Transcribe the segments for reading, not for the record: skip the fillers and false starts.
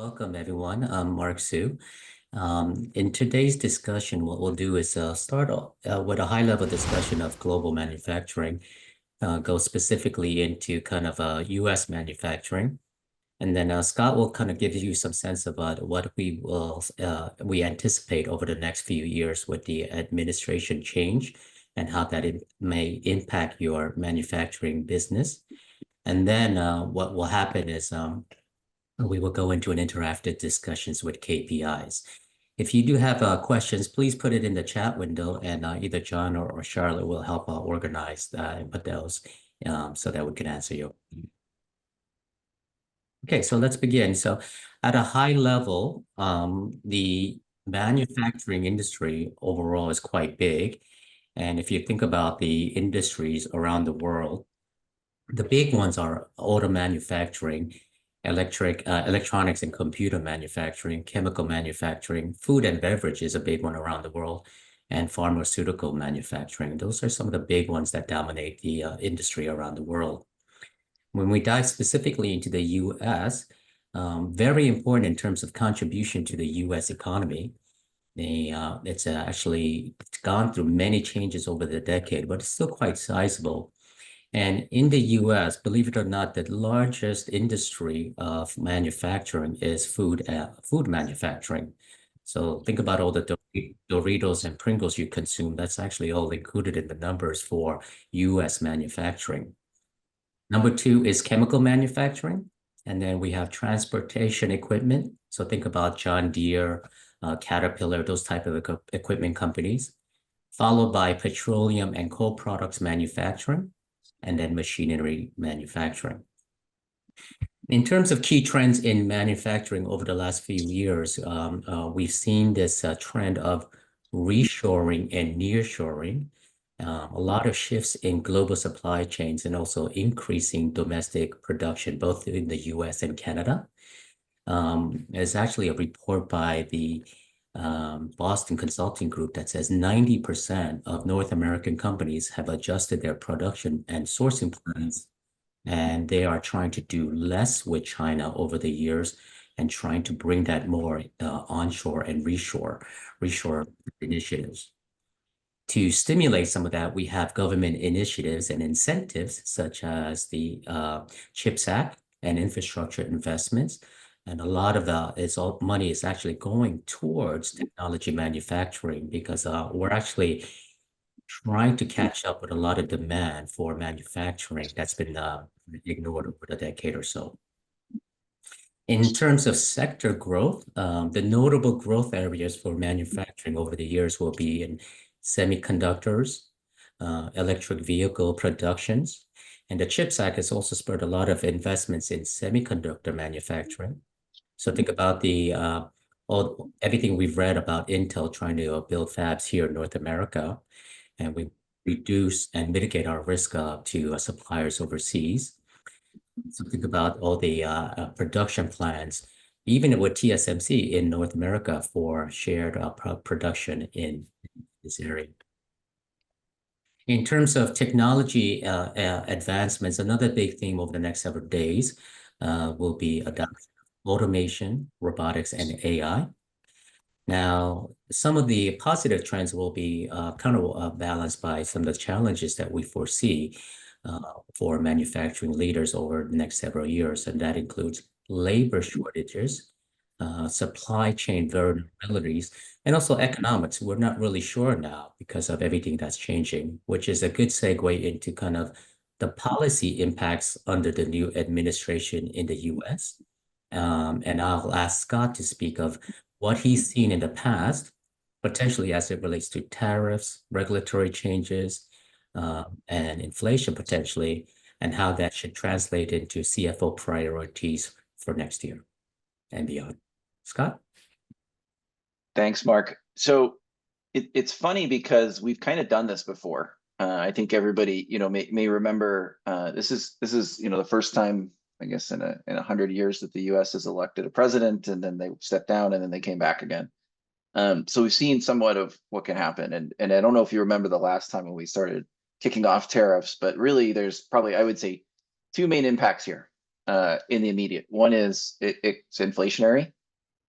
Welcome, everyone. I'm Mark Su. In today's discussion, what we'll do is start with a high-level discussion of global manufacturing, go specifically into kind of U.S. manufacturing, and then Scott will kind of give you some sense about what we anticipate over the next few years with the administration change and how that it may impact your manufacturing business. And then what will happen is we will go into an interactive discussions with KPIs. If you do have questions, please put it in the chat window, and either John or Charlotte will help organize and put those so that we can answer you. Okay, so let's begin. So at a high level, the manufacturing industry overall is quite big. And if you think about the industries around the world, the big ones are auto manufacturing, electronics and computer manufacturing, chemical manufacturing, food and beverage is a big one around the world, and pharmaceutical manufacturing. Those are some of the big ones that dominate the industry around the world. When we dive specifically into the U.S., very important in terms of contribution to the U.S. economy. It's actually gone through many changes over the decade, but it's still quite sizable. And in the US, believe it or not, the largest industry of manufacturing is food manufacturing. So think about all the Doritos and Pringles you consume. That's actually all included in the numbers for US manufacturing. Number two is chemical manufacturing. And then we have transportation equipment. So think about John Deere, Caterpillar, those type of equipment companies, followed by petroleum and coal products manufacturing, and then machinery manufacturing. In terms of key trends in manufacturing over the last few years, we've seen this trend of reshoring and nearshoring, a lot of shifts in global supply chains, and also increasing domestic production, both in the US and Canada. There's actually a report by the Boston Consulting Group that says 90% of North American companies have adjusted their production and sourcing plans, and they are trying to do less with China over the years and trying to bring that more onshore and reshore initiatives. To stimulate some of that, we have government initiatives and incentives such as the CHIPS Act and infrastructure investments. And a lot of money is actually going towards technology manufacturing because we're actually trying to catch up with a lot of demand for manufacturing that's been ignored over a decade or so. In terms of sector growth, the notable growth areas for manufacturing over the years will be in semiconductors, electric vehicle productions, and the CHIPS Act has also spurred a lot of investments in semiconductor manufacturing. So think about everything we've read about Intel trying to build fabs here in North America, and we reduce and mitigate our risk to suppliers overseas. So think about all the production plans, even with TSMC in North America for shared production in this area. In terms of technology advancements, another big theme over the next several days will be adoption of automation, robotics, and AI. Now, some of the positive trends will be balanced by some of the challenges that we foresee for manufacturing leaders over the next several years, and that includes labor shortages, supply chain vulnerabilities, and also economics. We're not really sure now because of everything that's changing, which is a good segue into kind of the policy impacts under the new administration in the US. And I'll ask Scott to speak of what he's seen in the past, potentially as it relates to tariffs, regulatory changes, and inflation potentially, and how that should translate into CFO priorities for next year and beyond. Scott? Thanks, Mark. So it's funny because we've kind of done this before. I think everybody, may remember this is the first time, I guess, in 100 years that the U.S. has elected a president, and then they stepped down, and then they came back again. So we've seen somewhat of what can happen, and I don't know if you remember the last time when we started kicking off tariffs, but really there's probably, I would say, two main impacts here. in the immediate. One is it's inflationary.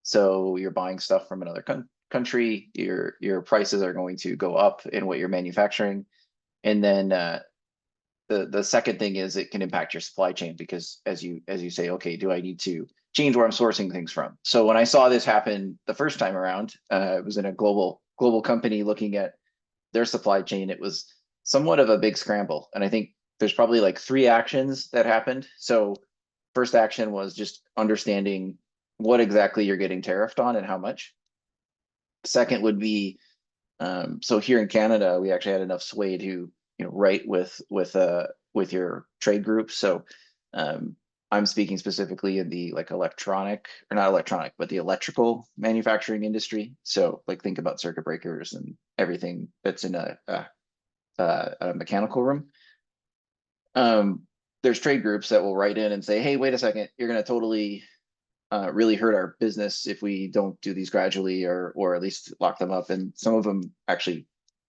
So you're buying stuff from another country, your prices are going to go up in what you're manufacturing. And then the second thing is it can impact your supply chain because as you say, okay, do I need to change where I'm sourcing things from? So when I saw this happen the first time around, it was in a global company looking at their supply chain. It was somewhat of a big scramble. And I think there's probably like three actions that happened. So first action was just understanding what exactly you're getting tariffed on and how much. Second would be, so here in Canada, we actually had enough sway to, write with your trade group. So I'm speaking specifically in the like electronic, or not electronic, but the electrical manufacturing industry. So like think about circuit breakers and everything that's in a mechanical room. There's trade groups that will write in and say, hey, wait a second, you're going to totally really hurt our business if we don't do these gradually or at least lock them up. And some of them actually,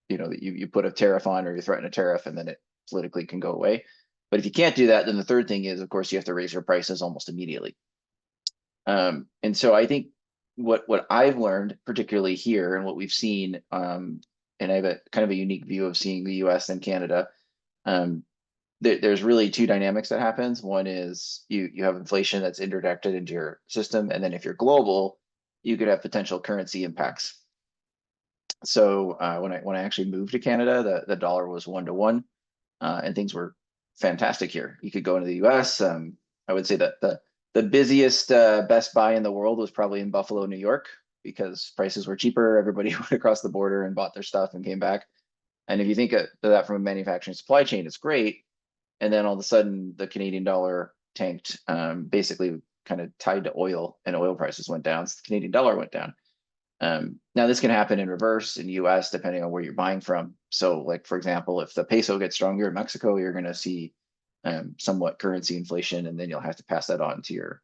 that you put a tariff on or you threaten a tariff and then it politically can go away. But if you can't do that, then the third thing is, of course, you have to raise your prices almost immediately. And so I think what I've learned, particularly here, and what we've seen, and I have a kind of a unique view of seeing the U.S. and Canada. There's really two dynamics that happens. One is you have inflation that's interjected into your system, and then if you're global, you could have potential currency impacts. So when I actually moved to Canada, the dollar was 1-to-1, and things were fantastic here. You could go into the U.S. I would say that the busiest Best Buy in the world was probably in Buffalo, New York, because prices were cheaper. Everybody went across the border and bought their stuff and came back. And if you think of that from a manufacturing supply chain, it's great. And then all of a sudden, the Canadian dollar tanked, basically kind of tied to oil, and oil prices went down. So the Canadian dollar went down. Now this can happen in reverse in US, depending on where you're buying from. So like, for example, if the peso gets stronger in Mexico, you're going to see somewhat currency inflation, and then you'll have to pass that on to your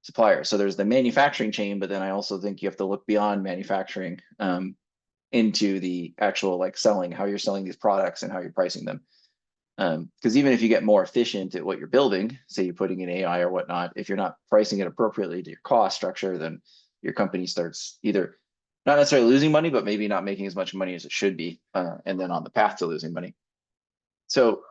supplier. So there's the manufacturing chain, but then I also think you have to look beyond manufacturing into the actual like selling, how you're selling these products and how you're pricing them. Because even if you get more efficient at what you're building, say you're putting in AI or whatnot, if you're not pricing it appropriately to your cost structure, then your company starts either not necessarily losing money, but maybe not making as much money as it should be, and then on the path to losing money. So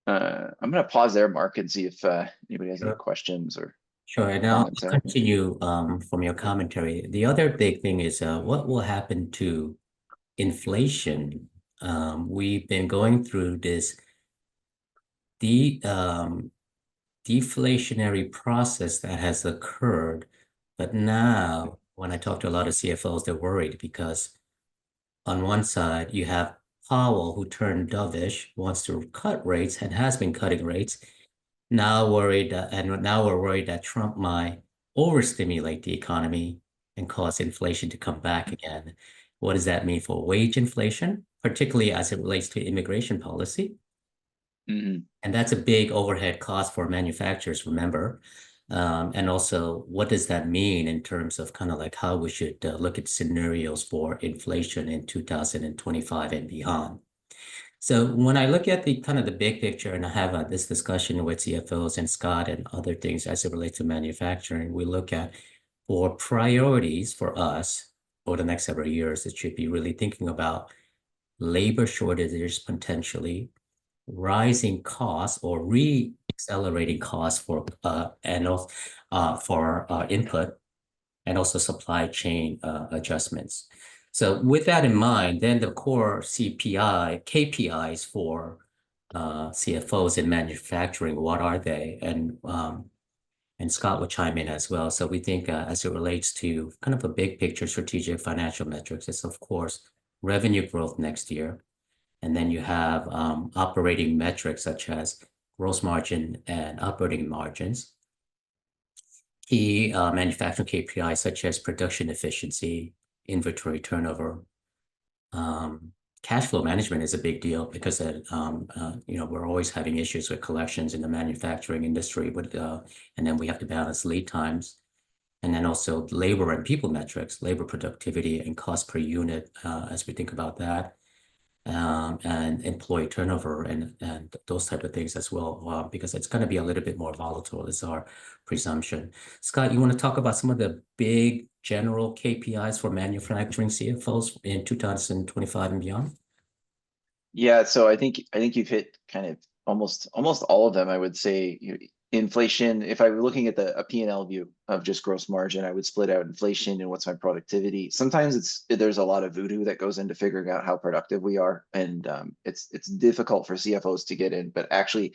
I'm going to pause there, Mark, and see if anybody has any questions or Sure, and I'll comments there. continue from your commentary. The other big thing is what will happen to inflation? We've been going through this deflationary process that has occurred, but now when I talk to a lot of CFOs, they're worried because on one side you have Powell, who turned dovish, wants to cut rates and has been cutting rates. Now worried, and now we're worried that Trump might overstimulate the economy and cause inflation to come back again. What does that mean for wage inflation, particularly as it relates to immigration policy? Mm-hmm. And that's a big overhead cost for manufacturers, remember? And also, what does that mean in terms of kind of like how we should look at scenarios for inflation in 2025 and beyond? So when I look at the kind of the big picture, and I have this discussion with CFOs and Scott and other things as it relates to manufacturing, we look at for priorities for us over the next several years, it should be really thinking about labor shortages potentially, rising costs or re-accelerating costs for and also for input, and also supply chain adjustments. So with that in mind, then the core KPIs for CFOs in manufacturing, what are they? And Scott will chime in as well. So we think as it relates to kind of a big picture strategic financial metrics, it's of course revenue growth next year. And then you have operating metrics such as gross margin and operating margins. Key manufacturing KPIs such as production efficiency, inventory turnover. Cash flow management is a big deal because we're always having issues with collections in the manufacturing industry, and then we have to balance lead times. And then also labor and people metrics, labor productivity and cost per unit as we think about that. and employee turnover and those type of things as well, because it's going to be a little bit more volatile is our presumption. Scott, you want to talk about some of the big general KPIs for manufacturing CFOs in 2025 and beyond? Yeah, so I think you've hit kind of almost all of them. I would say inflation. If I were looking at a P&L view of just gross margin, I would split out inflation and what's my productivity. Sometimes there's a lot of voodoo that goes into figuring out how productive we are, and it's difficult for CFOs to get in. But actually,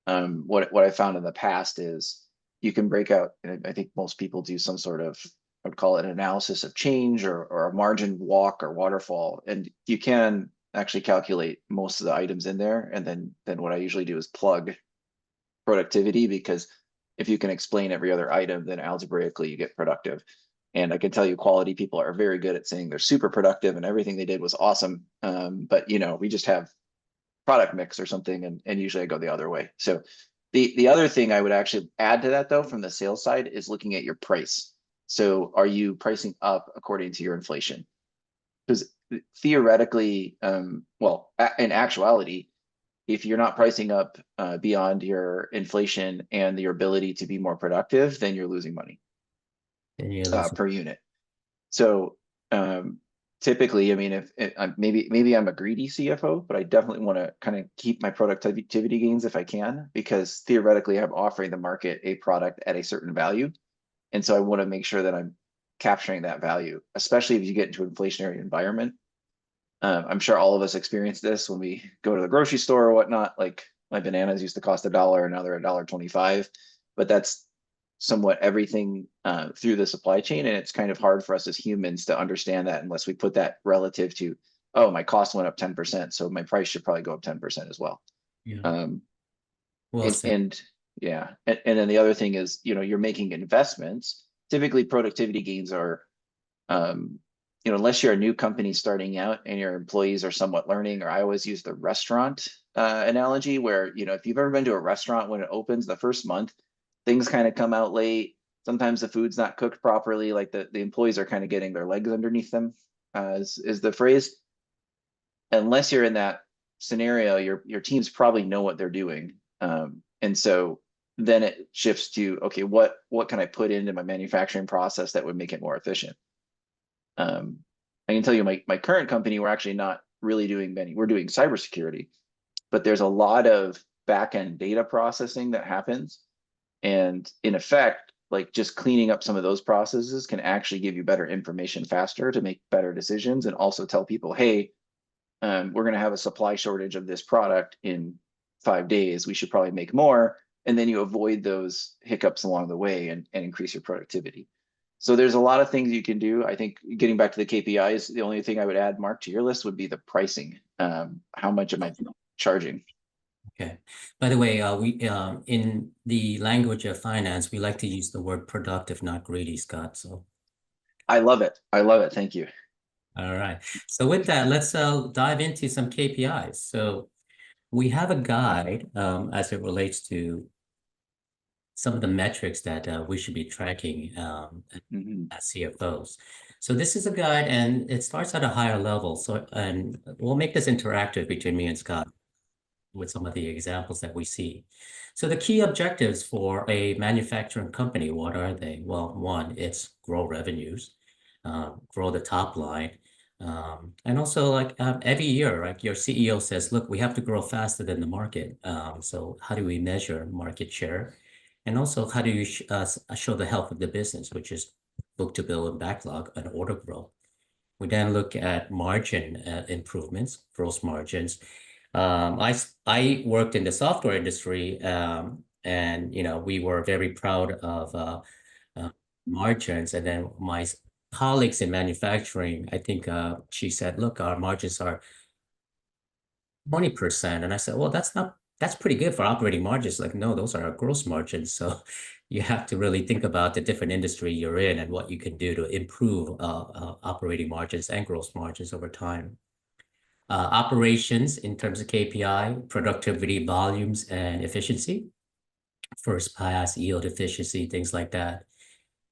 what I found in the past is you can break out, and I think most people do some sort of, I would call it an analysis of change or a margin walk or waterfall, and you can actually calculate most of the items in there. And then what I usually do is plug productivity, because if you can explain every other item, then algebraically you get productive. And I can tell you quality people are very good at saying they're super productive and everything they did was awesome. But we just have product mix or something, and usually I go the other way. So the other thing I would actually add to that though from the sales side is looking at your price. So are you pricing up according to your inflation? Because theoretically, well, in actuality, if you're not pricing up beyond your inflation and your ability to be more productive, then you're losing money And you lose. per unit. So typically, I mean, if maybe I'm a greedy CFO, but I definitely want to kind of keep my productivity gains if I can, because theoretically I'm offering the market a product at a certain value. And so I want to make sure that I'm capturing that value, especially if you get into an inflationary environment. I'm sure all of us experience this when we go to the grocery store or whatnot. Like my bananas used to cost $1, and now they're $1.25. But that's somewhat everything through the supply chain, and it's kind of hard for us as humans to understand that unless we put that relative to, oh, my cost went up 10%, so my price should probably go up 10% as well. Yeah. Um, Well said. and yeah, and then the other thing is, you're making investments. Typically, productivity gains are um, unless you're a new company starting out and your employees are somewhat learning, or I always use the restaurant analogy where, if you've ever been to a restaurant, when it opens the first month, things kind of come out late. Sometimes the food's not cooked properly. Like the employees are kind of getting their legs underneath them, is the phrase. Unless you're in that scenario, your teams probably know what they're doing. And so then it shifts to, okay, what can I put into my manufacturing process that would make it more efficient? I can tell you my current company, we're actually not really doing we're doing cybersecurity, but there's a lot of back-end data processing that happens. And in effect, like just cleaning up some of those processes can actually give you better information faster to make better decisions, and also tell people, hey, we're going to have a supply shortage of this product in 5 days. We should probably make more. And then you avoid those hiccups along the way and increase your productivity. So there's a lot of things you can do. I think getting back to the KPIs, the only thing I would add, Mark, to your list would be the pricing. How much am I charging? Okay. By the way, we in the language of finance, we like to use the word productive, not greedy, Scott. So, I love it. I love it. Thank you. all right. So with that, let's dive into some KPIs. So we have a guide as it relates to some of the metrics that we should be tracking Mhm. as CFOs. So this is a guide, and it starts at a higher level. So, and we'll make this interactive between me and Scott with some of the examples that we see. So the key objectives for a manufacturing company, what are they? Well, one, it's grow revenues, grow the top line. And also like every year, like your CEO says, look, we have to grow faster than the market. So how do we measure market share? And also how do you show the health of the business, which is book to bill and backlog and order growth. We then look at margin improvements, gross margins. I worked in the software industry, and we were very proud of uh, margins. And then my colleagues in manufacturing, I think she said, "Look, our margins are 20%," and I said, "Well, that's pretty good for operating margins." Like, no, those are our gross margins. So you have to really think about the different industry you're in and what you can do to improve operating margins and gross margins over time. Operations in terms of KPI, productivity, volumes, and efficiency. First pass, yield efficiency, things like that.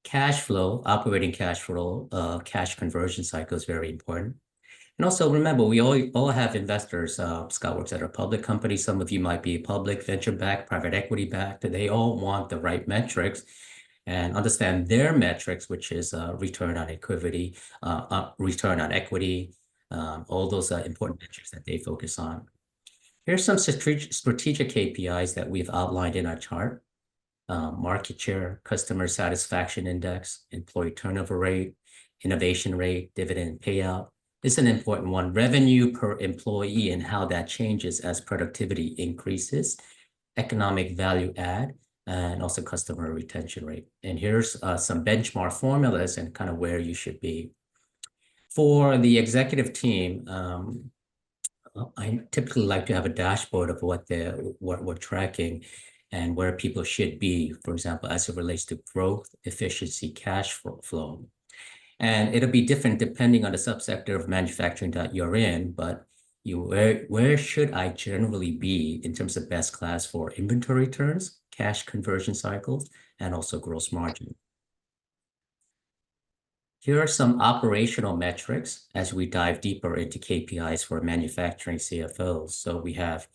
Cash flow, operating cash flow, cash conversion cycle is very important. And also remember, we all have investors. Scott works at a public company. Some of you might be public, venture-backed, private equity-backed. They all want the right metrics and understand their metrics, which is return on equity, return on equity, all those important metrics that they focus on. Here's some strategic KPIs that we've outlined in our chart. Market share, customer satisfaction index, employee turnover rate, innovation rate, dividend payout. This is an important one. Revenue per employee and how that changes as productivity increases, economic value add, and also customer retention rate. And here's some benchmark formulas and kind of where you should be. For the executive team, I typically like to have a dashboard of what we're tracking and where people should be, for example, as it relates to growth, efficiency, cash flow. And it'll be different depending on the subsector of manufacturing that you're in, but where should I generally be in terms of best class for inventory turns, cash conversion cycles, and also gross margin? Here are some operational metrics as we dive deeper into KPIs for manufacturing CFOs. So we have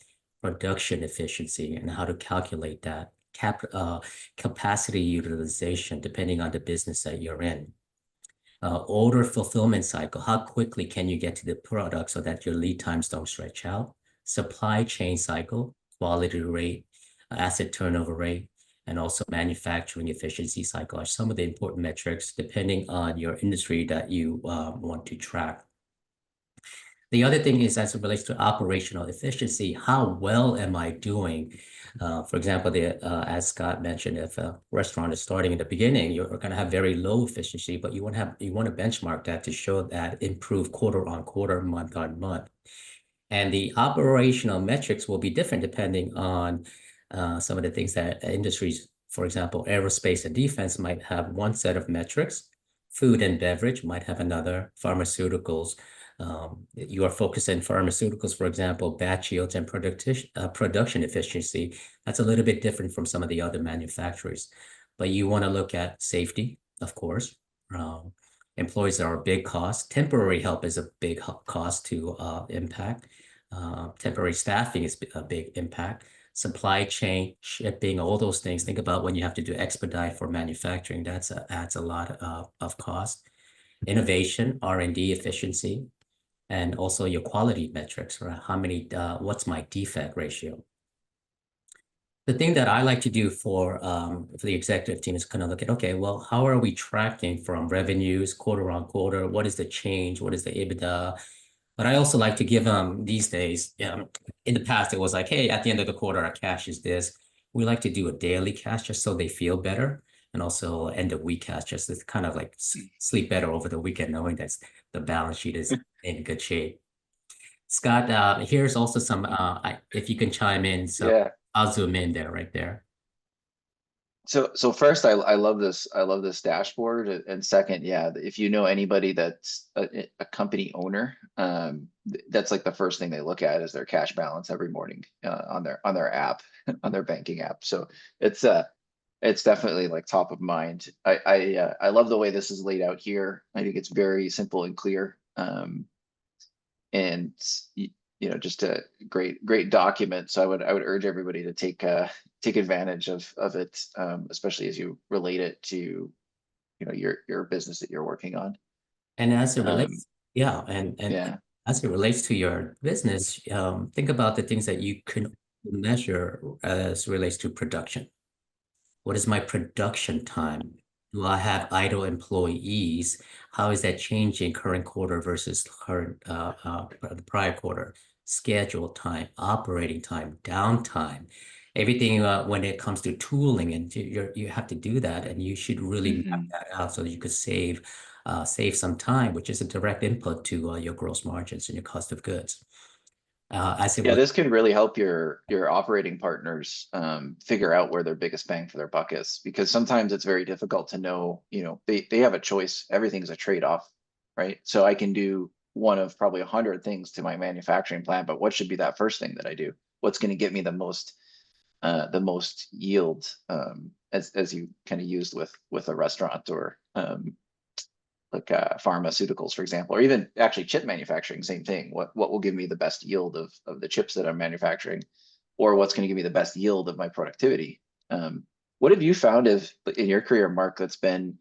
production efficiency and how to calculate that, capacity utilization, depending on the business that you're in. Order fulfillment cycle, how quickly can you get to the product so that your lead times don't stretch out? Supply chain cycle, quality rate, asset turnover rate, and also manufacturing efficiency cycle are some of the important metrics depending on your industry that you want to track. The other thing is as it relates to operational efficiency, how well am I doing? For example, as Scott mentioned, if a restaurant is starting in the beginning, you're going to have very low efficiency, but you want to benchmark that to show that improve quarter on quarter, month on month. And the operational metrics will be different depending on some of the things that industries, for example, aerospace and defense might have one set of metrics. Food and beverage might have another. Pharmaceuticals, you are focused in pharmaceuticals, for example, batch yields and production efficiency. That's a little bit different from some of the other manufacturers. But you want to look at safety, of course. Employees are a big cost. Temporary help is a big cost to impact. Temporary staffing is a big impact. Supply chain, shipping, all those things. Think about when you have to do expedite for manufacturing. That adds a lot of cost. Innovation, R&D efficiency, and also your quality metrics, right? What's my defect ratio? The thing that I like to do for the executive team is kind of look at, okay, well, how are we tracking from revenues quarter on quarter? What is the change? What is the EBITDA? But I also like to give them these days, in the past, it was like, hey, at the end of the quarter, our cash is this. We like to do a daily cash just so they feel better. And also end of week cash just to kind of like sleep better over the weekend, knowing that the balance sheet is in good shape. Scott, here's also some, if you can chime in, so Yeah. I'll zoom in there, right there. So first, I love this. I love this dashboard. And second, yeah, if you know anybody that's a company owner, that's like the first thing they look at is their cash balance every morning on their app, on their banking app. So it's definitely like top of mind. I love the way this is laid out here. I think it's very simple and clear. And just a great document. So I would urge everybody to take advantage of it, especially as you relate it to your business that you're working on. And as it Um, relates, yeah, and yeah. as it relates to your business, think about the things that you can measure as it relates to production. What is my production time? Do I have idle employees? How is that changing current quarter versus the prior quarter? Schedule time, operating time, downtime, everything when it comes to tooling, and you have to do that, and you should really map Mhm. that out so that you could save some time, which is a direct input to your gross margins and your cost of goods. As it Yeah, was, this can really help your operating partners figure out where their biggest bang for their buck is, because sometimes it's very difficult to know, they have a choice. Everything's a trade-off, right? So I can do one of probably 100 things to my manufacturing plant, but what should be that first thing that I do? What's going to get me the most yield, as you kind of used with a restaurant or like like pharmaceuticals, for example, or even actually chip manufacturing, same thing. What will give me the best yield of the chips that I'm manufacturing, or what's going to give me the best yield of my productivity? What have you found if in your career, Mark, that's been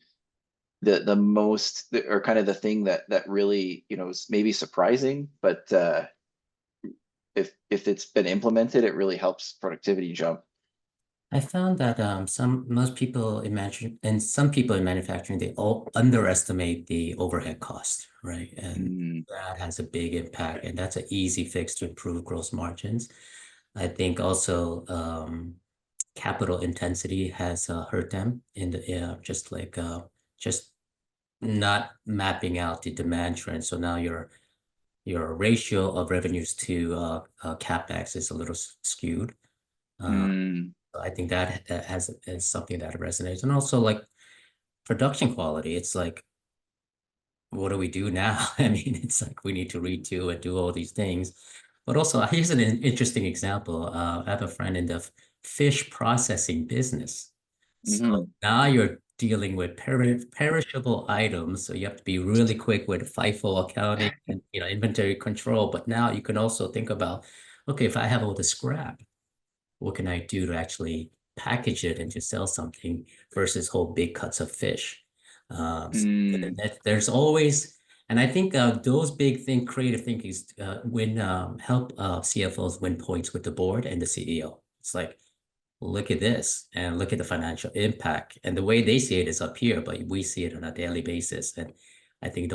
the most or kind of the thing that really, is maybe surprising, but if it's been implemented, it really helps productivity jump. I found that most people imagine, and some people in manufacturing, they all underestimate the overhead cost, right? And Mm, that has a big impact, and that's an easy fix to improve gross margins. I think also capital intensity has hurt them in the just like just not mapping out the demand trend. So now your ratio of revenues to capex is a little skewed. Uh, mm, I think that has is something that resonates, and also like production quality. It's like, what do we do now? I mean, it's like we need to redo and do all these things. But also, here's an interesting example. I have a friend in the fish processing business. So mhm. now you're dealing with perishable items, so you have to be really quick with FIFO accounting and inventory control. But now you can also think about, okay, if I have all the scrap, what can I do to actually package it and just sell something versus whole big cuts of fish? So Mm, there's always, and I think those creative thinkings win help CFOs win points with the board and the CEO. It's like, look at this and look at the financial impact, and the way they see it is up here, but we see it on a daily basis. And I think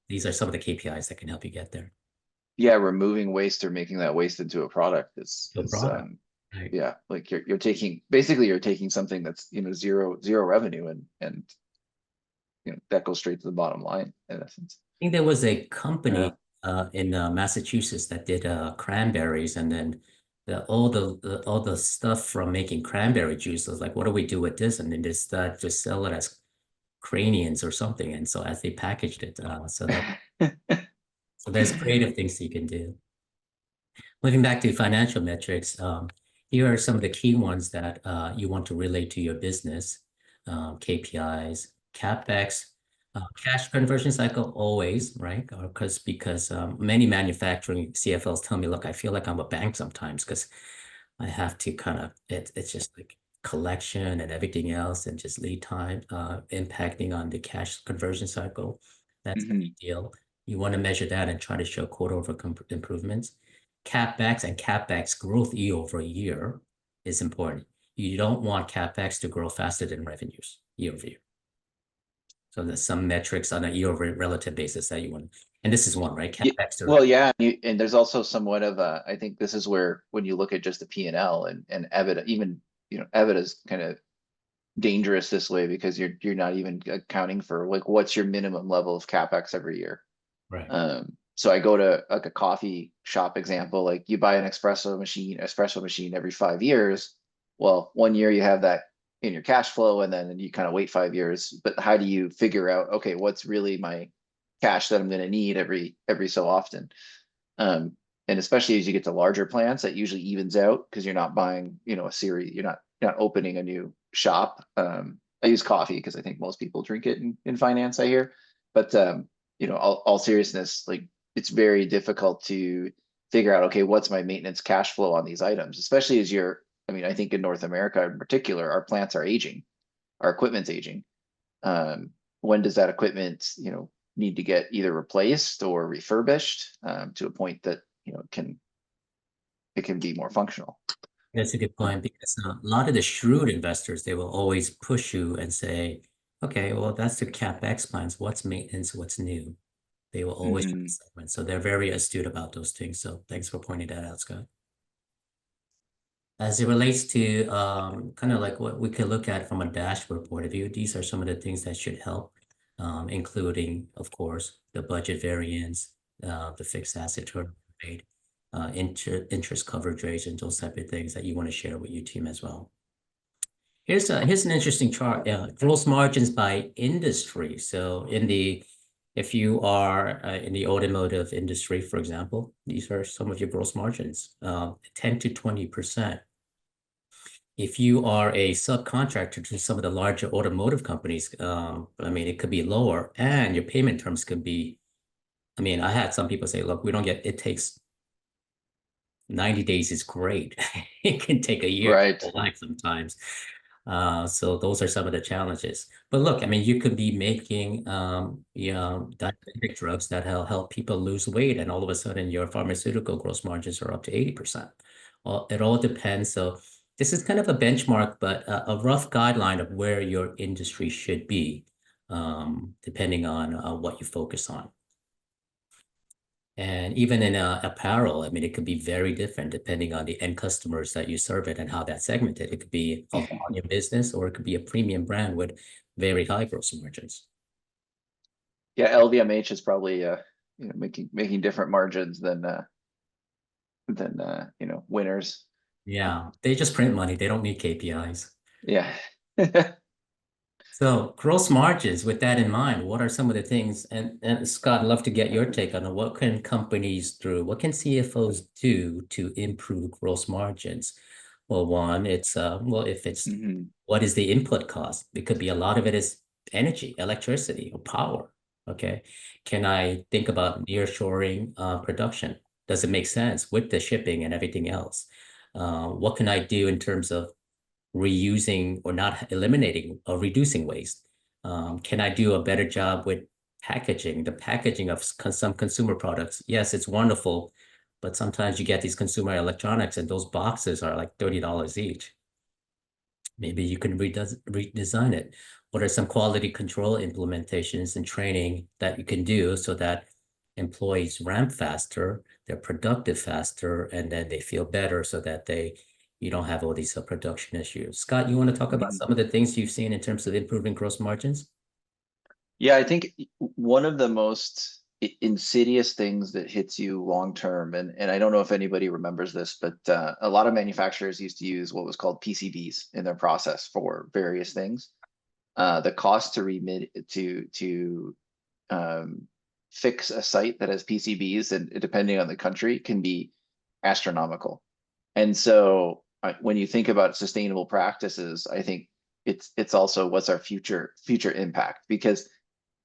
these are some of the KPIs that can help you get there. yeah, removing waste or making that waste into a product The is product, right? yeah, like you're taking basically you're taking something that's zero revenue and that goes straight to the bottom line in essence. Think there was a Yeah. company in Massachusetts that did cranberries, and then all the stuff from making cranberry juice was like, what do we do with this? And then just sell it as craniums or something. And so as they packaged it, so there's creative things you can do. Moving back to financial metrics, here are some of the key ones that you want to relate to your business. KPIs, CapEx, cash conversion cycle always, right? Because many manufacturing CFLs tell me, look, I feel like I'm a bank sometimes because I have to it's just like collection and everything else and just lead time impacting on the cash conversion cycle. That's a Hmm. big deal. You want to measure that and try to show quarter over improvements. CapEx and CapEx growth year over year is important. You don't want CapEx to grow faster than revenues year over year. So there's some metrics on a year over relative basis that you want. And this is one, right? Yeah, CapEx to well, yeah, and there's also somewhat of a, I think this is where when you look at just the P&L and EBITDA, even EBITDA is kind of dangerous this way because you're not even accounting for like what's your minimum level of CapEx every year. right. So I go to like a coffee shop example, like you buy an espresso machine every 5 years. Well, one year you have that in your cash flow, and then you kind of wait 5 years. But how do you figure out, okay, what's really my cash that I'm going to need every so often? Um, and especially as you get to larger plants, that usually evens out because you're not buying, a series, you're not opening a new shop. I use coffee because I think most people drink it in finance, I hear. But all seriousness, like it's very difficult to figure out, okay, what's my maintenance cash flow on these items, especially as I mean, I think in North America in particular, our plants are aging, our equipment's aging. When does that equipment, need to get either replaced or refurbished to a point that, it can be more functional. That's a good Uh, point because a lot of the shrewd investors, they will always push you and say, okay, well, that's the CapEx plans. What's maintenance? What's new? They will always try to mhm. segment. So they're very astute about those things. So thanks for pointing that out, Scott. As it relates to kind of like what we could look at from a dashboard point of view, these are some of the things that should help, including, of course, the budget variance, the fixed asset turnover rate, interest coverage ratio, and those type of things that you want to share with your team as well. Here's an interesting chart. Gross margins by industry. So if you are in the automotive industry, for example, these are some of your gross margins, 10 to 20%. if you are a subcontractor to some of the larger automotive companies, I mean, it could be lower and your payment terms could be, I mean, I had some people say, look, we don't get, it takes 90 days is great. It can take a year, Right. a life sometimes. So those are some of the challenges. But look, I mean, you could be making, diabetic drugs that help people lose weight, and all of a sudden your pharmaceutical gross margins are up to 80%. Well, it all depends. So this is kind of a benchmark, but a rough guideline of where your industry should be, depending on what you focus on. And even in apparel, I mean, it could be very different depending on the end customers that you serve it and how that's segmented. It could be a volume business or it could be a premium brand with very high gross margins. Yeah, LVMH is probably making different margins than winners. Yeah, they just print money. They don't need KPIs. Yeah. So gross margins, with that in mind, what are some of the things? And Scott, I'd love to get your take on it. What can companies do? What can CFOs do to improve gross margins? Well, one, if it's Mhm. what is the input cost? It could be a lot of it is energy, electricity, or power. Okay. Can I think about nearshoring production? Does it make sense with the shipping and everything else? What can I do in terms of reusing or not eliminating or reducing waste? Can I do a better job with packaging, the packaging of some consumer products? Yes, it's wonderful, but sometimes you get these consumer electronics and those boxes are like $30 each. Maybe you can redesign it. What are some quality control implementations and training that you can do so that employees ramp faster, they're productive faster, and then they feel better so that you don't have all these production issues. Scott, you want to talk about Mhm. some of the things you've seen in terms of improving gross margins? Yeah, I think one of the most insidious things that hits you long term, and I don't know if anybody remembers this, but a lot of manufacturers used to use what was called PCBs in their process for various things. The cost to remit to fix a site that has PCBs, and depending on the country, can be astronomical. And so when you think about sustainable practices, I think it's also what's our future impact, because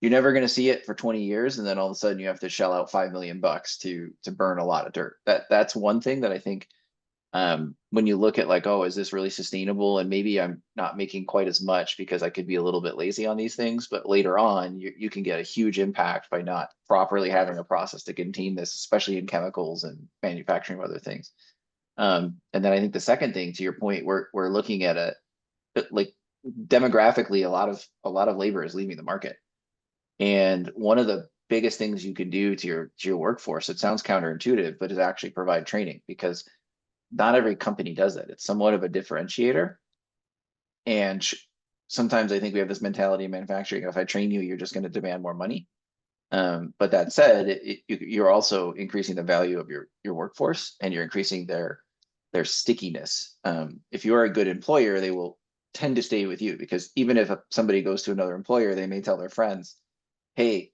you're never going to see it for 20 years, and then all of a sudden you have to shell out $5 million to burn a lot of dirt. That's one thing that I think, when you look at like, oh, is this really sustainable? And maybe I'm not making quite as much because I could be a little bit lazy on these things, but later on you can get a huge impact by not properly having a process to contain this, especially in chemicals and manufacturing of other things. And then I think the second thing, to your point, we're looking at like demographically, a lot of labor is leaving the market. And one of the biggest things you can do to your workforce, it sounds counterintuitive, but is actually provide training, because not every company does that. It's somewhat of a differentiator. And sometimes I think we have this mentality in manufacturing: if I train you, you're just going to demand more money. But that said, you're also increasing the value of your workforce, and you're increasing their stickiness. If you are a good employer, they will tend to stay with you, because even if somebody goes to another employer, they may tell their friends, "Hey,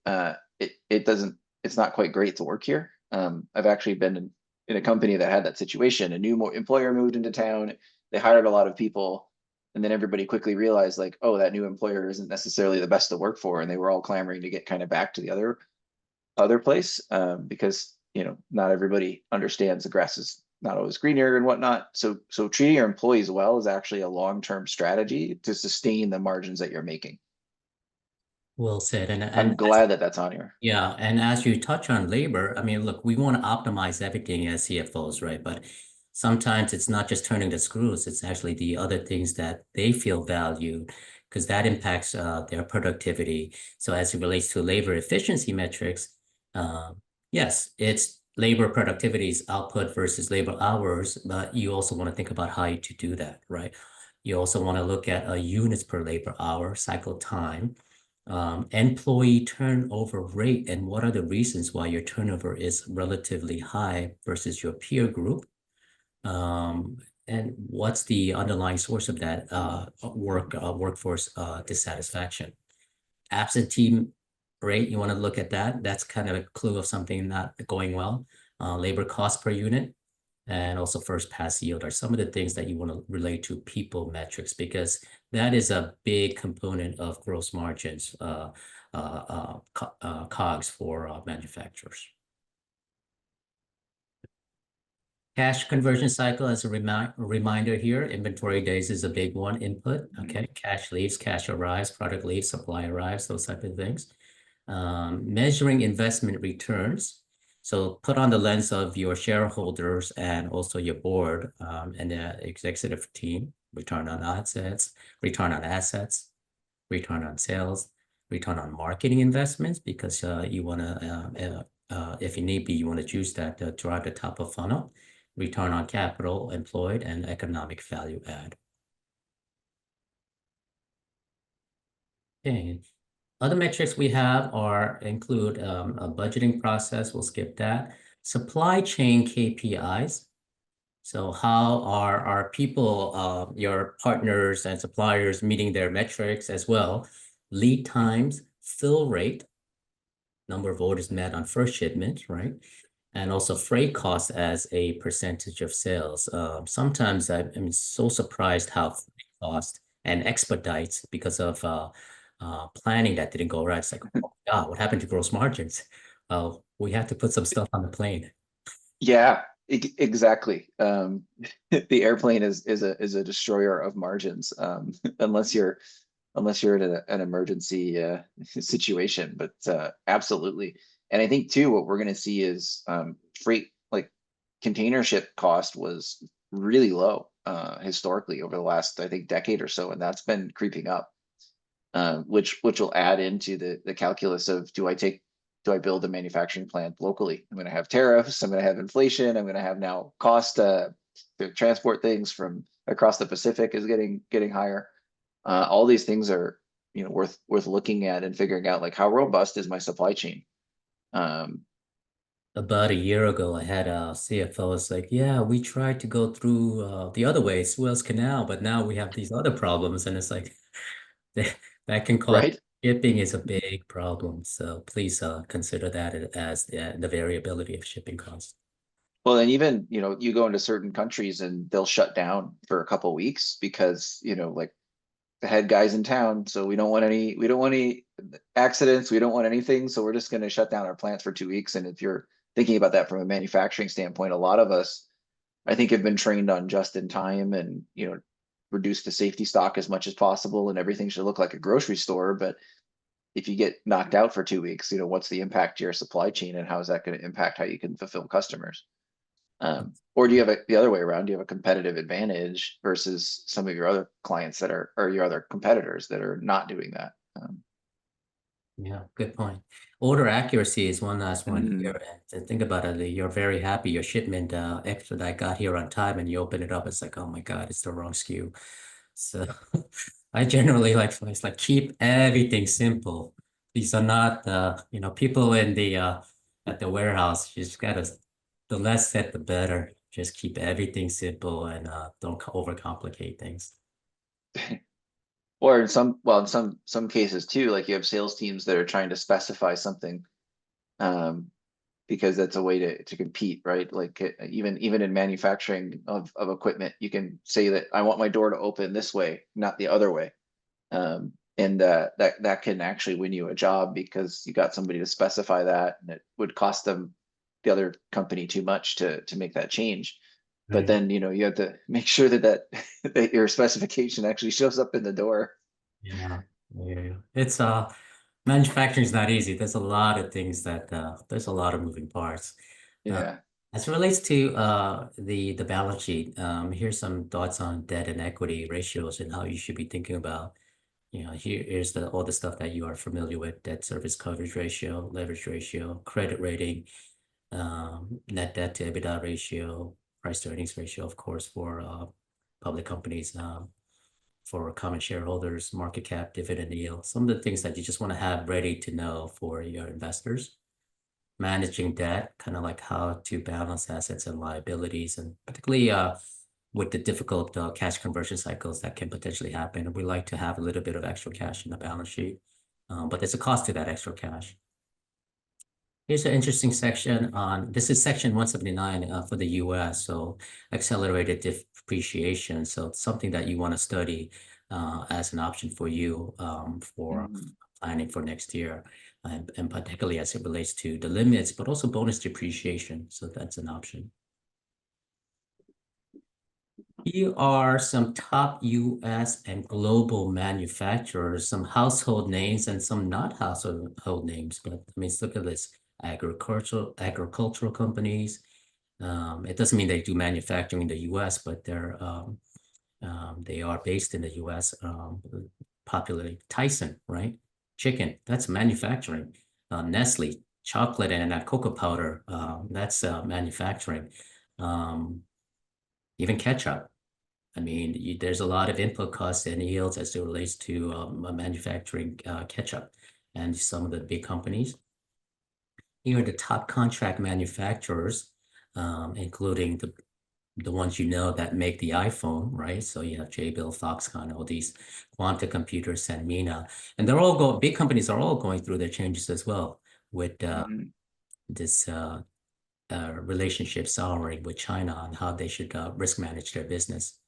it's not quite great to work here." I've actually been in a company that had that situation. A new employer moved into town. They hired a lot of people, and then everybody quickly realized, like, oh, that new employer isn't necessarily the best to work for, and they were all clamoring to get kind of back to the other place, because not everybody understands the grass is not always greener and whatnot. So treating your employees well is actually a long-term strategy to sustain the margins that you're making. Well said. I'm glad that that's on here. Yeah, and as you touch on labor, I mean, look, we want to optimize everything as CFOs, right? But sometimes it's not just turning the screws, it's actually the other things that they feel valued, because that impacts their productivity. So as it relates to labor efficiency metrics, uh, yes, it's labor productivity is output versus labor hours, but you also want to think about how to do that, right? You also want to look at units per labor hour, cycle time, employee turnover rate, and what are the reasons why your turnover is relatively high versus your peer group? And what's the underlying source of that workforce dissatisfaction? Absentee rate, you want to look at that. That's kind of a clue of something not going well. Labor cost per unit. and also first pass yield are some of the things that you want to relate to people metrics, because that is a big component of gross margins, COGS for manufacturers. Cash conversion cycle, as a reminder here, inventory days is a big one input. Okay, cash leaves, cash arrives, product leaves, supply arrives, those type of things. Measuring investment returns. So put on the lens of your shareholders and also your board and the executive team. Return on assets, return on assets, return on sales, return on marketing investments, because you want to, if you need be, you want to choose that to drive the top of funnel, return on capital employed, and economic value add. Okay. Other metrics we have include a budgeting process. We'll skip that. Supply chain KPIs. So how are our people, your partners and suppliers meeting their metrics as well? Lead times, fill rate, number of orders met on first shipment, right? And also freight costs as a percentage of sales. Sometimes I'm so surprised how freight cost and expedites because of planning that didn't go right. It's like, oh my God, what happened to gross margins? We had to put some stuff on the plane. Yeah, exactly. The airplane is a destroyer of margins, unless you're in an emergency situation. But absolutely, and I think too, what we're going to see is freight, like container ship cost was really low historically over the last, I think, decade or so, and that's been creeping up, which will add into the calculus of do I build a manufacturing plant locally? I'm going to have tariffs. I'm going to have inflation. I'm going to have now cost to transport things from across the Pacific is getting higher. All these things are worth looking at and figuring out, like, how robust is my supply chain. About a year ago, I had a CFO. It's like, yeah, we tried to go through the other way, Suez Canal, but now we have these other problems, and it's like that can cause Right. shipping is a big problem. So please consider that as the variability of shipping costs. Well, and even you go into certain countries and they'll shut down for a couple weeks because like the head guy's in town, so we don't want any accidents, we don't want anything, so we're just going to shut down our plants for 2 weeks. And if you're thinking about that from a manufacturing standpoint, a lot of us, I think, have been trained on just in time and reduce the safety stock as much as possible, and everything should look like a grocery store. But if you get knocked out for 2 weeks, what's the impact to your supply chain, and how is that going to impact how you can fulfill customers? Or do you have the other way around? Do you have a competitive advantage versus some of your other clients or your other competitors that are not doing that? Yeah, good point. Order accuracy is one last one Mm, here. And think about it, you're very happy your shipment expedite got here on time, and you open it up, it's like, oh my God, it's the wrong SKU. So I generally it's like keep everything simple. These are not people in the at the warehouse. You just gotta, the less said the better. Just keep everything simple and don't overcomplicate things. or in some cases too, like you have sales teams that are trying to specify something, um, because that's a way to compete, right? Like even in manufacturing of equipment, you can say that I want my door to open this way, not the other way. And that can actually win you a job because you got somebody to specify that, and it would cost them, the other company, too much to make that change. But Right. then you have to make sure that your specification actually shows up in the door. Yeah. Yeah. It's manufacturing is not easy. There's a lot of things that there's a lot of moving parts. Uh, Yeah. as it relates to the balance sheet, here's some thoughts on debt and equity ratios and how you should be thinking about, here's all the stuff that you are familiar with: debt service coverage ratio, leverage ratio, credit rating, net debt to EBITDA ratio, price to earnings ratio, of course, for public companies, for common shareholders, market cap, dividend yield, some of the things that you just want to have ready to know for your investors. Managing debt, kind of like how to balance assets and liabilities, and particularly with the difficult cash conversion cycles that can potentially happen. We like to have a little bit of extra cash in the balance sheet, but there's a cost to that extra cash. Here's an interesting section on, this is section 179 for the US, so accelerated depreciation. So it's something that you want to study as an option for you for Mhm. planning for next year, and particularly as it relates to the limits, but also bonus depreciation. So that's an option. Here are some top US and global manufacturers, some household names and some not household names. But I mean, look at this, agricultural companies. It doesn't mean they do manufacturing in the US, but they are based in the US, popularly Tyson, right? Chicken, that's manufacturing. Nestle, chocolate and cocoa powder, that's manufacturing. Um, Even ketchup. I mean, there's a lot of input costs and yields as it relates to manufacturing ketchup and some of the big companies. Here are the top contract manufacturers, including the ones you know that make the iPhone, right? So you have Jabil, Foxconn, all these Quanta Computers, Sanmina, and they're all going. Big companies are all going through their changes as well with Mhm. this relationship souring with China on how they should risk manage their business.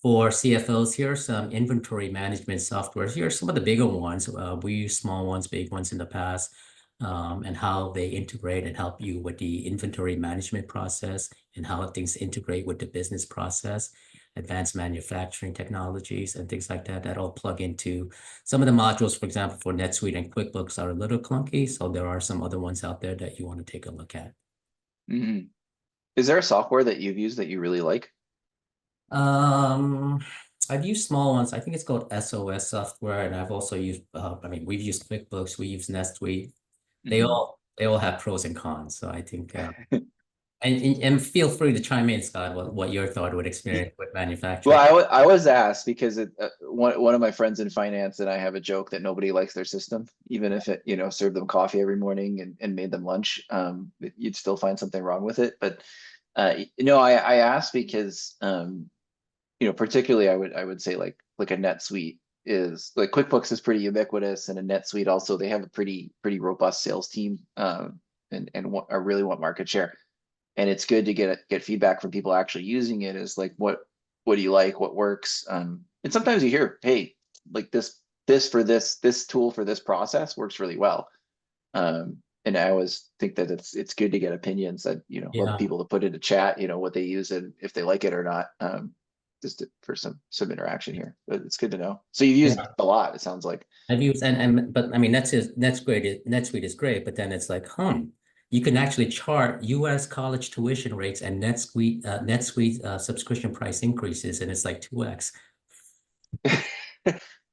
For CFOs, here are some inventory management software. Here are some of the bigger ones. We use small ones, big ones in the past, and how they integrate and help you with the inventory management process and how things integrate with the business process, advanced manufacturing technologies and things like that, that all plug into some of the modules, for example, for NetSuite and QuickBooks are a little clunky. So there are some other ones out there that you want to take a look at. Mhm. Is there a software that you've used that you really like? Um, I've used small ones. I think it's called SOS software, and I've also used. I mean, we've used QuickBooks, we use NetSuite. Mhm. They all have pros and cons. So I think, and feel free to chime in, Scott, what your thought would experience with Well, manufacturing. I was asked because one of my friends in finance and I have a joke that nobody likes their system, even if it, served them coffee every morning and made them lunch. You'd still find something wrong with it. But I asked because particularly I would say like a NetSuite is like QuickBooks is pretty ubiquitous, and a NetSuite also they have a pretty robust sales team, and I really want market share. And it's good to get feedback from people actually using it. Is like what do you like, what works, and sometimes you hear, hey, like this tool for this process works really well. And I always think that it's good to get opinions. That love Yeah, people to put into chat what they use and if they like it or not, for some interaction here. But it's good to know. So you've used it yeah. a lot, it sounds like. I've used but I mean that's great. NetSuite is great, but then it's like, you can actually chart U.S. college tuition rates and NetSuite subscription price increases, and it's like 2x.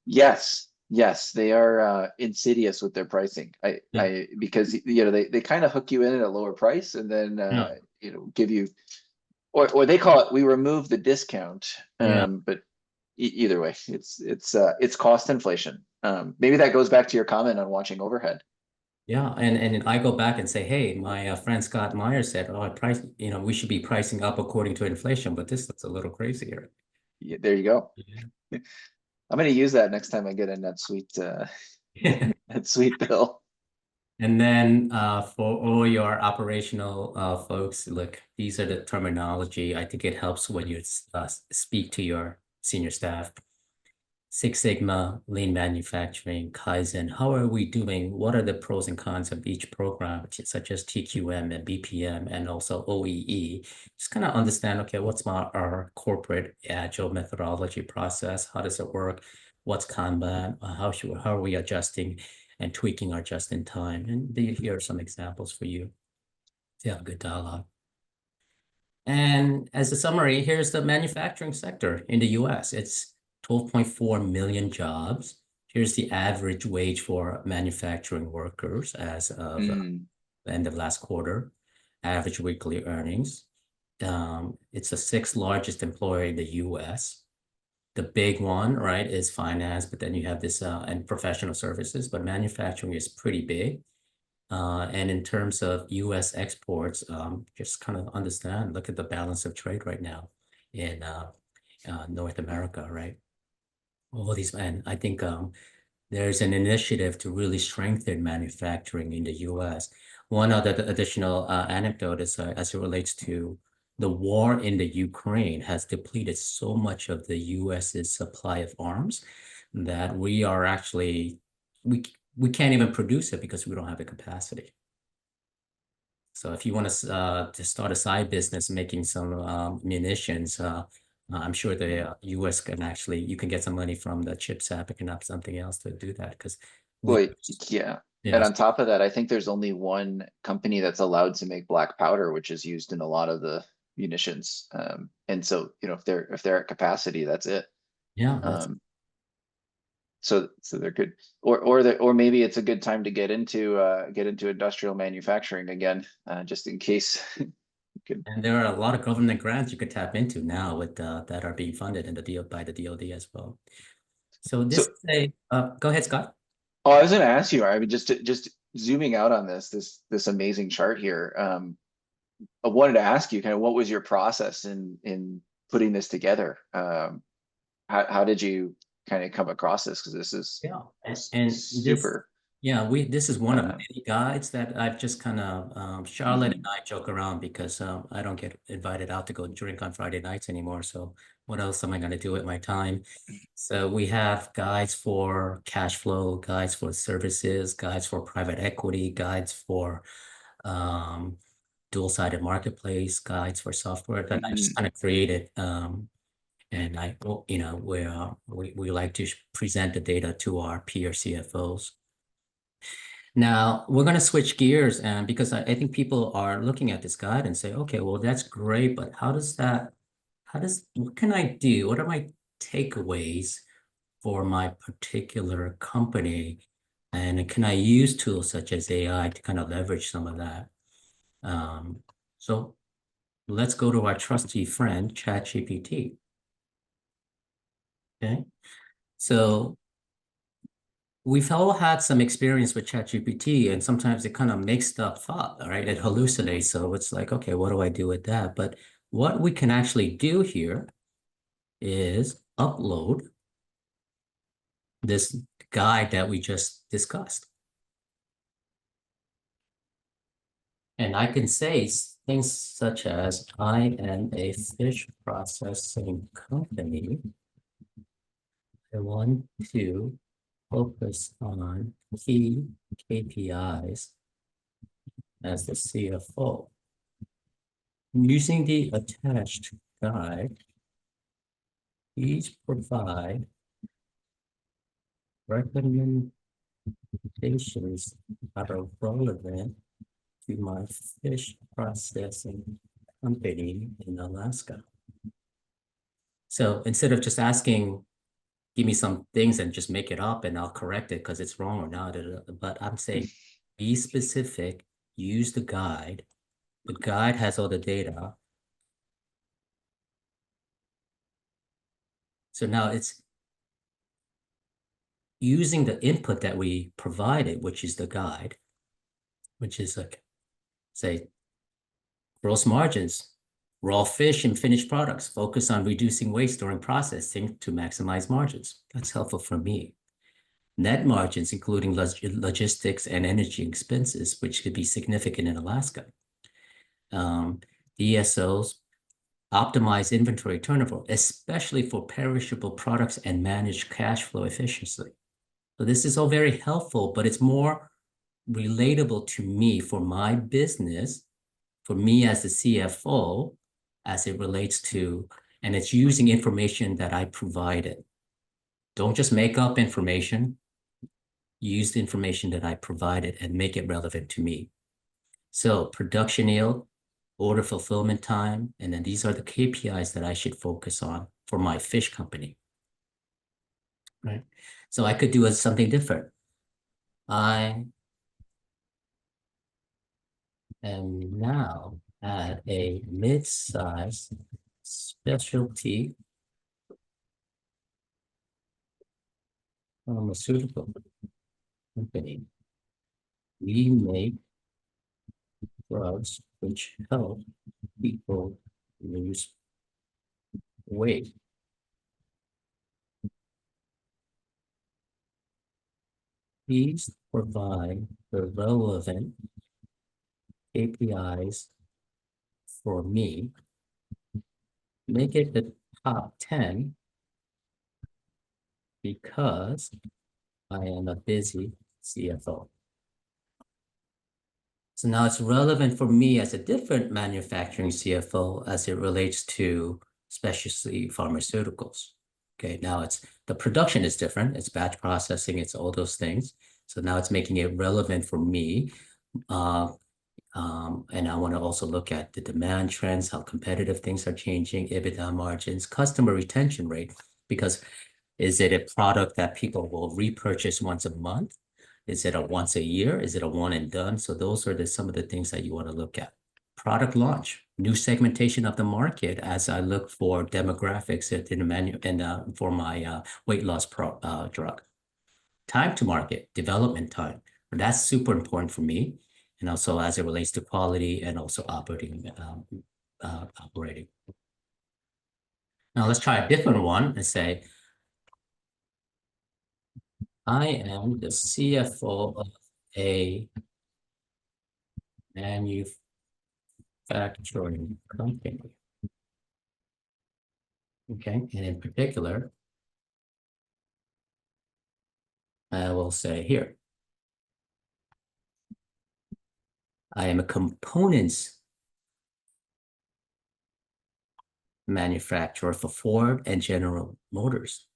Yes, they are insidious with their pricing. Yeah, I because they kind of hook you in at a lower price and then yeah, give you, or they call it, we remove the discount. yeah. But either way, it's cost inflation. Maybe that goes back to your comment on watching overhead. Yeah, and I go back and say, hey, my friend Scott Meyer said, oh, we should be pricing up according to inflation, but this looks a little crazy here. Yeah, there you go. I'm going to use that next time I get a Yeah. NetSuite bill. And then for all your operational folks, look, these are the terminology. I think it helps when you speak to your senior staff. Six Sigma, lean manufacturing, Kaizen. How are we doing? What are the pros and cons of each program, such as TQM and BPM and also OEE? Just kind of understand, okay, what's our corporate agile methodology process? How does it work? What's Kanban? How are we adjusting and tweaking our just in time? And here are some examples for you to have a good dialogue. And as a summary, here's the manufacturing sector in the US. It's 12.4 million jobs. Here's the average wage for manufacturing workers as of Mm, the end of last quarter, average weekly earnings. It's the sixth largest employer in the US. The big one, right, is finance, but then you have this and professional services, but manufacturing is pretty big. And in terms of US exports, just kind of understand, look at the balance of trade right now in North America, right? All these, and I think there's an initiative to really strengthen manufacturing in the US. One other additional anecdote is as it relates to the war in the Ukraine has depleted so much of the US's supply of arms that we are actually we we can't even produce it because we don't have the capacity. So if you want to start a side business making some munitions, I'm sure the US can actually, you can get some money from the CHIPS Act, picking up something else to do that because we, Well, yeah. you And know, on top of that, I think there's only one company that's allowed to make black powder, which is used in a lot of the munitions. And so, if they're at capacity, that's it. yeah, that's, Um, so they're good. Or maybe it's a good time to get into industrial manufacturing again, just in case. you could. and there are a lot of government grants you could tap into now with that are being funded in the deal by the DoD as well. So this So, is go ahead, Scott. oh, I was going to ask you, I mean, just zooming out on this amazing chart here. I wanted to ask you kind of what was your process in putting this together? How did you kind of come across this? Because this is Yeah, and this, super. yeah, this is one of Uh, many guides that I've just kind of, Charlotte and mhm, I joke around because I don't get invited out to go drink on Friday nights anymore. So what else am I going to do with my time? So we have guides for cash flow, guides for services, guides for private equity, guides for um, dual-sided marketplace, guides for software that I just mhm, kind of created. And well, where we like to present the data to our peer CFOs. Now we're going to switch gears, and because I think people are looking at this guide and say, okay, well, that's great, but what can I do? What are my takeaways for my particular company? And can I use tools such as AI to kind of leverage some of that? So let's go to our trusty friend, ChatGPT. Okay. So we've all had some experience with ChatGPT, and sometimes it kind of makes stuff up, all right? It hallucinates. So it's like, okay, what do I do with that? But what we can actually do here is upload this guide that we just discussed. And I can say things such as, I am a fish processing company. I want to focus on key KPIs as the CFO. Using the attached guide, please provide recommendations that are relevant to my fish processing company in Alaska. So instead of just asking, give me some things and just make it up and I'll correct it because it's wrong or not, but I'm saying be specific, use the guide. The guide has all the data. So now it's using the input that we provided, which is the guide, which is like, say, gross margins, raw fish and finished products, focus on reducing waste during processing to maximize margins. That's helpful for me. Net margins, including logistics and energy expenses, which could be significant in Alaska. DSOs, optimize inventory turnover, especially for perishable products, and manage cash flow efficiently. So this is all very helpful, but it's more relatable to me for my business, for me as the CFO, as it relates to, and it's using information that I provided. Don't just make up information, use the information that I provided and make it relevant to me. So production yield, order fulfillment time, and then these are the KPIs that I should focus on for my fish company, right? So I could do something different. I am now at a mid-size specialty pharmaceutical company. We make drugs which help people lose weight. Please provide the relevant KPIs for me. Make it the top 10 because I am a busy CFO. So now it's relevant for me as a different manufacturing CFO as it relates to especially pharmaceuticals. Okay, now it's the production is different. It's batch processing, it's all those things. So now it's making it relevant for me. Uh, and I want to also look at the demand trends, how competitive things are changing, EBITDA margins, customer retention rate, because is it a product that people will repurchase once a month? Is it a once a year? Is it a one and done? So those are some of the things that you want to look at. Product launch, new segmentation of the market as I look for demographics in the menu and for my weight loss drug. Time to market, development time. That's super important for me. And also as it relates to quality and also operating. Now let's try a different one and say, I am the CFO of a manufacturing company. Okay, and in particular, I will say here, I am a components manufacturer for Ford and General Motors.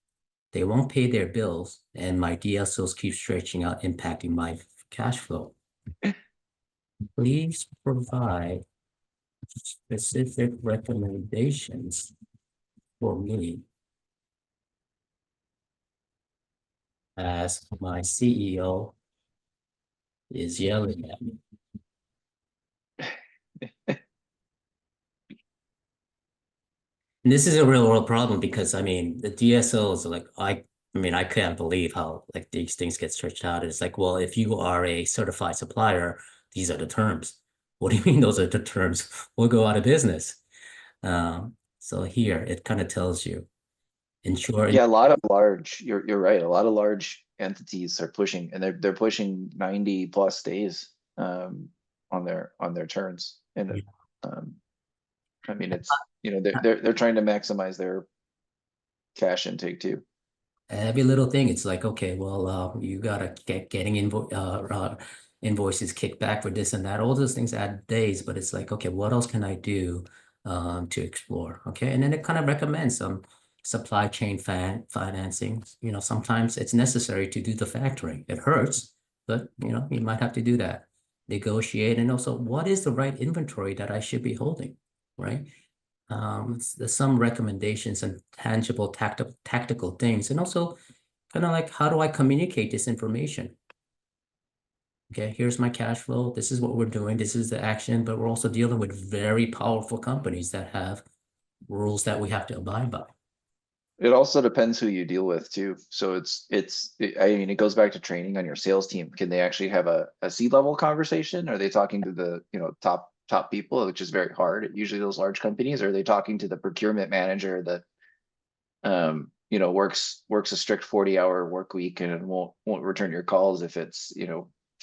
They won't pay their bills, and my DSOs keep stretching out, impacting my cash flow. Please provide specific recommendations for me as my CEO is yelling at me. And this is a real world problem because I mean the DSOs are like I mean I can't believe how like these things get stretched out. It's like, well, if you are a certified supplier, these are the terms. What do you mean those are the terms? We'll go out of business. So here it kind of tells you ensure. Yeah, a lot of large, you're right. A lot of large entities are pushing, and they're pushing 90 plus days on their turns. And um, I mean, it's they're trying to maximize their cash intake too. Every little thing, it's like, okay, well, you gotta getting invoices kicked back for this and that. All those things add days, but it's like, okay, what else can I do to explore? Okay, and then it kind of recommends some supply chain financing. You know, sometimes it's necessary to do the factoring. It hurts, but you might have to do that. Negotiate, and also, what is the right inventory that I should be holding, right? There's some recommendations and tangible tactical things, and also kind of like, how do I communicate this information? Okay, here's my cash flow. This is what we're doing. This is the action, but we're also dealing with very powerful companies that have rules that we have to abide by. It also depends who you deal with too. So I mean, it goes back to training on your sales team. Can they actually have a C-level conversation? Are they talking to the, top people, which is very hard at usually those large companies? Or are they talking to the procurement manager that, works a strict 40-hour work week and won't return your calls if it's,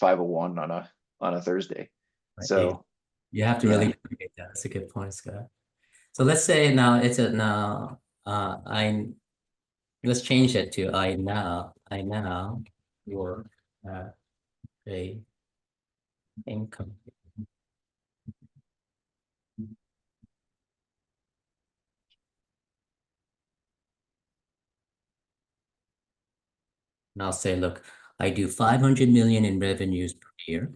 5:01 on a Thursday. Right? So You have to yeah, really communicate that. That's a good point, Scott. So let's say now let's change it to I now work at a income. And I'll say, look, I do 500 million in revenues per year.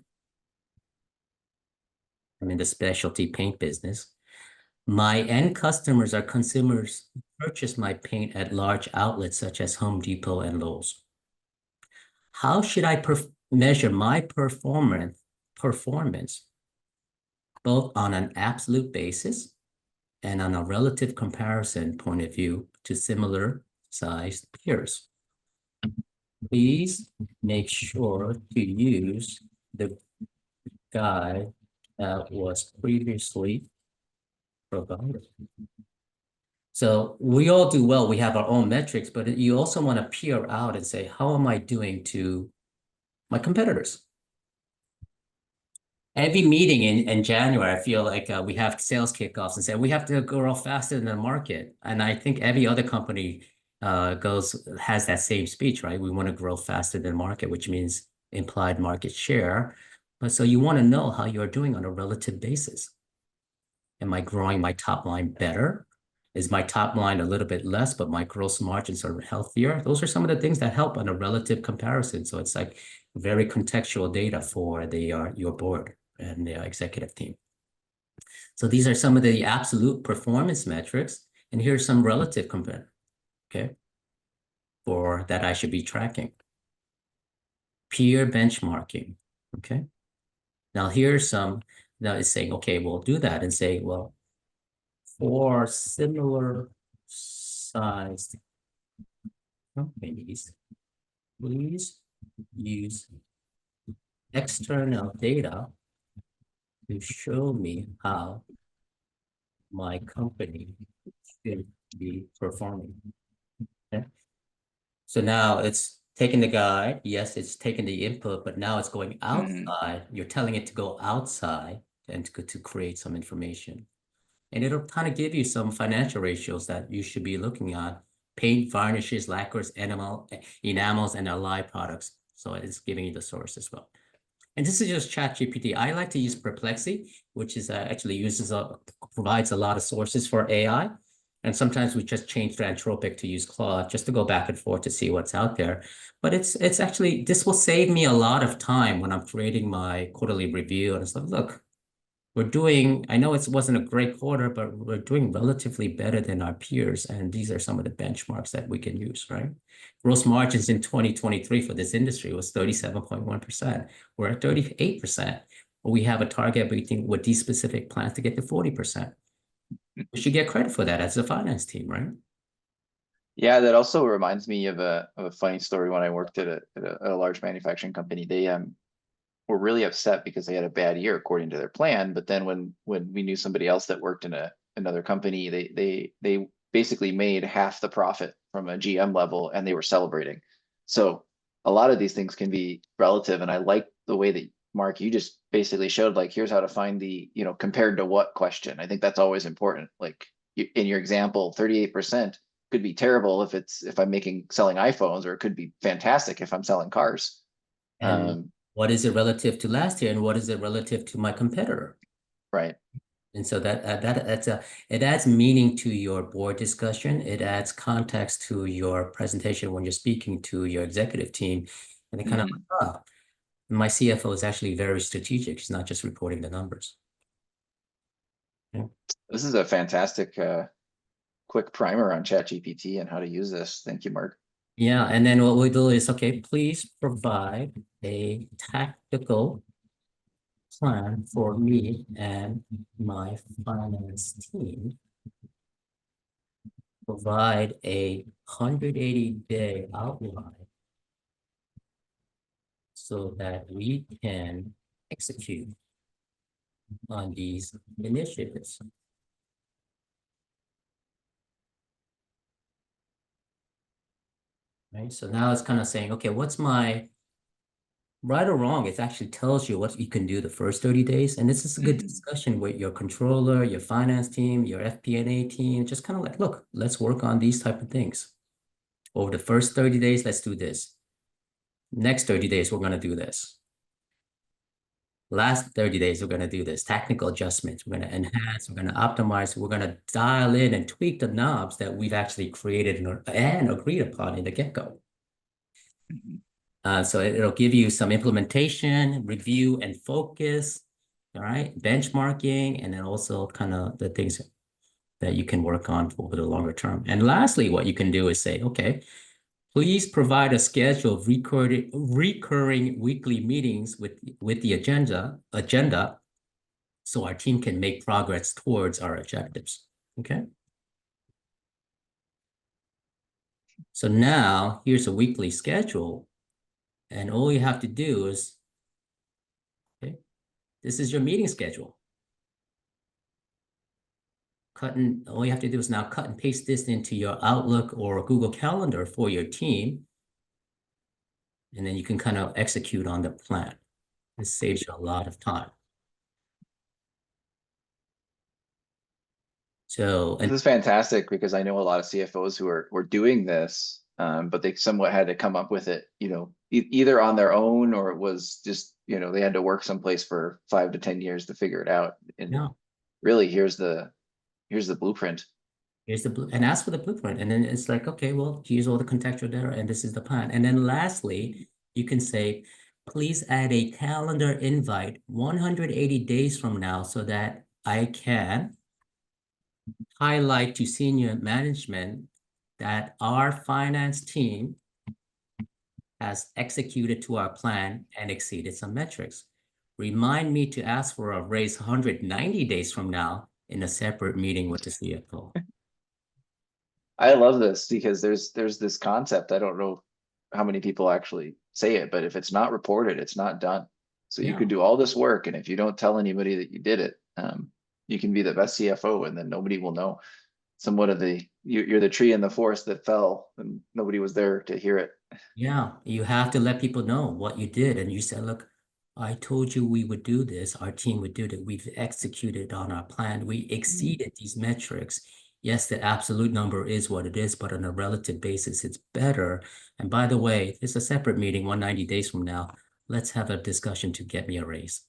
I'm in the specialty paint business. My end customers are consumers who purchase my paint at large outlets such as Home Depot and Lowe's. How should I measure my performance both on an absolute basis and on a relative comparison point of view to similar sized peers? Please make sure to use the guide that was previously provided. So we all do well. We have our own metrics, but you also want to peer out and say, how am I doing to my competitors. Every meeting in January, I feel like we have sales kickoffs and say we have to grow faster than the market. And I think every other company has that same speech, right? We want to grow faster than market, which means implied market share. But so you want to know how you're doing on a relative basis. Am I growing my top line better? Is my top line a little bit less, but my gross margins are healthier? Those are some of the things that help on a relative comparison. So it's like very contextual data for your board and the executive team. So these are some of the absolute performance metrics, and here's some relative compare, okay, for that I should be tracking. Peer benchmarking, okay. Now now it's saying, okay, we'll do that and say, well, for similar sized companies, please use external data to show me how my company should be performing. Okay. So now it's taking the guide. Yes, it's taking the input, but now it's going outside. You're telling it to go outside and to create some information. And it'll kind of give you some financial ratios that you should be looking at. Paint, varnishes, lacquers, enamels, and allied products. So it's giving you the source as well. And this is just ChatGPT. I like to use Perplexity, which is actually provides a lot of sources for AI. And sometimes we just change to Anthropic to use Claude just to go back and forth to see what's out there. But it's actually, this will save me a lot of time when I'm creating my quarterly review. And it's like, look, I know it wasn't a great quarter, but we're doing relatively better than our peers. And these are some of the benchmarks that we can use, right? Gross margins in 2023 for this industry was 37.1%. We're at 38%. We have a target with these specific plans to get to 40%. We should get credit for that as a finance team, right? Yeah, that also reminds me of a funny story when I worked at a large manufacturing company. They were really upset because they had a bad year according to their plan. But then when we knew somebody else that worked in another company, they basically made half the profit from a GM level, and they were celebrating. So a lot of these things can be relative, and I like the way that Mark, you just basically showed like here's how to find the compared to what question. I think that's always important. Like in your example, 38% could be terrible if I'm selling iPhones, or it could be fantastic if I'm selling cars. And what is it relative to last year, and what is it relative to my competitor? Right. And so it adds meaning to your board discussion. It adds context to your presentation when you're speaking to your executive team. And they kind of, my CFO is actually very strategic. She's not just reporting the numbers. Yeah. This is a fantastic quick primer on ChatGPT and how to use this. Thank you, Mark. Yeah, and then what we do is, okay, please provide a tactical plan for me and my finance team. Provide a 180-day outline so that we can execute on these initiatives. Right, so now it's kind of saying, okay, what's my right or wrong? It actually tells you what you can do the first 30 days. And this is a good discussion with your controller, your finance team, your FP&A team, just kind of like, look, let's work on these type of things. Over the first 30 days, let's do this. Next 30 days, we're going to do this. Last 30 days, we're going to do this. Technical adjustments. We're going to enhance, we're going to optimize, we're going to dial in and tweak the knobs that we've actually created and agreed upon in the get-go. So it'll give you some implementation, review, and focus, all right? Benchmarking, and then also kind of the things that you can work on over the longer term. And lastly, what you can do is say, okay, please provide a schedule of recurring weekly meetings with the agenda so our team can make progress towards our objectives, okay? So now here's a weekly schedule, and all you have to do is, okay, this is your meeting schedule. All you have to do is now cut and paste this into your Outlook or Google Calendar for your team. and then you can kind of execute on the plan. It saves you a lot of time. So, This and is fantastic because I know a lot of CFOs who were doing this, but they somewhat had to come up with it, either on their own or it was just, they had to work someplace for 5 to 10 years to figure it out. And yeah, really, here's the blueprint. here's the blue, and ask for the blueprint. And then it's like, okay, well, here's all the contextual data, and this is the plan. And then lastly, you can say, please add a calendar invite 180 days from now so that I can highlight to senior management that our finance team has executed to our plan and exceeded some metrics. Remind me to ask for a raise 190 days from now in a separate meeting with the CFO. I love this because there's this concept. I don't know how many people actually say it, but if it's not reported, it's not done. So you Yeah, could do all this work, and if you don't tell anybody that you did it, you can be the best CFO, and then nobody will know. Somewhat of you're the tree in the forest that fell, and nobody was there to hear it. yeah. You have to let people know what you did. And you said, look, I told you we would do this. Our team would do that. We've executed on our plan. We exceeded these metrics. Yes, the absolute number is what it is, but on a relative basis, it's better. And by the way, it's a separate meeting 190 days from now. Let's have a discussion to get me a raise.